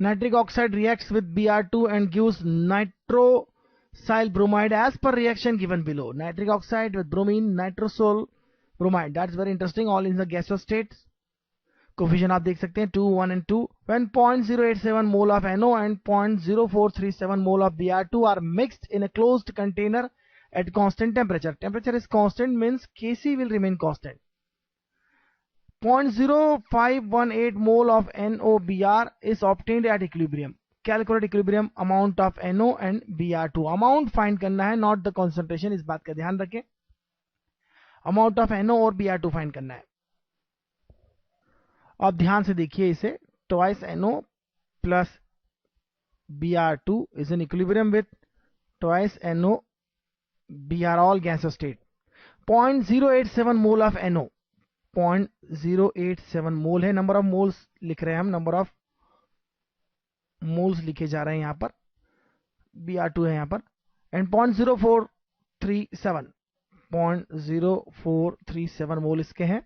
Nitric oxide reacts with Br2 and gives nitrosyl bromide as per reaction given below. Nitric oxide with bromine, nitrosyl bromide. That's very interesting. All in the gaseous states. Coefficient आप देख सकते हैं 2, 1 and 2. When 0.087 mole of NO and 0.0437 mole of Br2 are mixed in a closed container at constant temperature. Temperature is constant means Kc will remain constant. 0.0518 mole of NOBr is obtained at equilibrium. Calculate equilibrium amount of NO and Br2. Amount find करना है, not the concentration. इस बात का ध्यान रखें. Amount of NO और Br2 find करना है. अब ध्यान से देखिए इसे. Twice NO plus Br2 is in equilibrium with twice NO. Br all gaseous state. 0.087 mole of NO. 0.087 मोल है. नंबर ऑफ मोल्स लिख रहे हैं हम, नंबर ऑफ मोल्स लिखे जा रहे हैं यहां पर. Br2 है यहां पर. एंड 0.0437 मोल इसके हैं.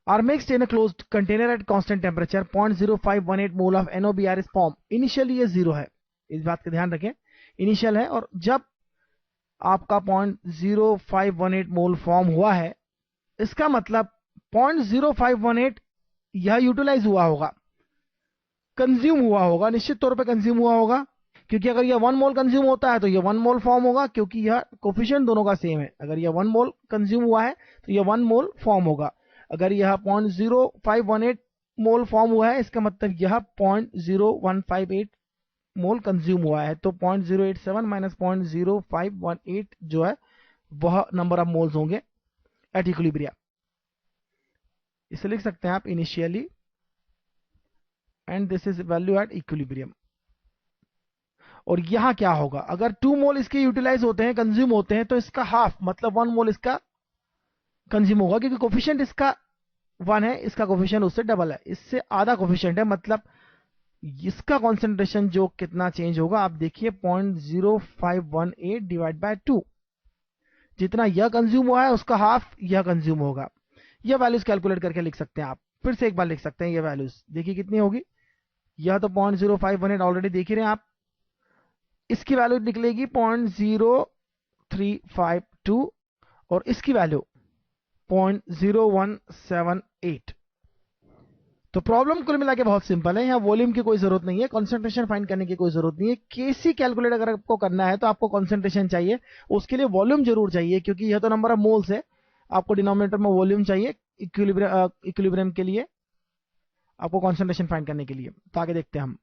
Are mixed in a closed container at constant temperature. 0.0518 mole of NOBr is form. Initially ये 0 है, इस बात का ध्यान रखें. इनिशियल है, और जब आपका 0.0518 मोल फॉर्म हुआ है, इसका मतलब 0.0518 यह यूटिलाइज हुआ होगा, कंज्यूम हुआ होगा, निश्चित तौर पे कंज्यूम हुआ होगा. क्योंकि अगर यह 1 मोल कंज्यूम होता है तो यह 1 मोल फॉर्म होगा, क्योंकि यह कोफिशिएंट दोनों का सेम है. अगर यह 1 मोल कंज्यूम हुआ है तो यह 1 मोल फॉर्म होगा. अगर यह 0.0518 मोल फॉर्म हुआ है, इसका मतलब यह 0.0158 मोल कंज्यूम हुआ है. तो 0.087 माइनस 0.0518 जो है वह नंबर ऑफ मोल्स होंगे एट इक्विलिब्रियम. इसे लिख सकते हैं आप initially, and this is value at equilibrium. और यहां क्या होगा, अगर 2 मोल इसके यूटिलाइज होते हैं, कंज्यूम होते हैं, तो इसका हाफ मतलब 1 मोल इसका कंज्यूम होगा, क्योंकि कोफिशिएंट इसका 1 है, इसका कोफिशिएंट उससे डबल है, इससे आधा कोफिशिएंट है. मतलब इसका कॉन्सेंट्रेशन जो कितना चेंज होगा, आप देखिए 0.0518 डिवाइड बाय 2. जितना यह कंज्यूम हुआ है उसका हाफ यह कंज्यूम होगा. यह वैल्यूज कैलकुलेट करके लिख सकते हैं आप. फिर से एक बार लिख सकते हैं ये वैल्यूज. देखिए कितनी होगी. यह तो 0.0518 ऑलरेडी देख ही रहे हैं आप. इसकी वैल्यू निकलेगी 0.0352 और इसकी वैल्यू 0.0178. तो प्रॉब्लम कुल मिला के बहुत सिंपल है. यहाँ वॉल्यूम की कोई जरूरत नहीं है, कॉन्सेंट्रेशन फाइंड करने की कोई जरूरत नहीं है. केसी कैलकुलेट अगर आपको करना है तो आपको कॉन्सेंट्रेशन चाहिए, उसके लिए वॉल्यूम जरूर चाहिए, क्योंकि यह तो नंबर ऑफ मोल्स है. आपको डिनोमिनेटर में वॉल्यूम चाहिए इक्विलिब्रियम के लिए, आपको कॉन्सेंट्रेशन फाइंड करने के लिए. तो आगे देखते हैं हम.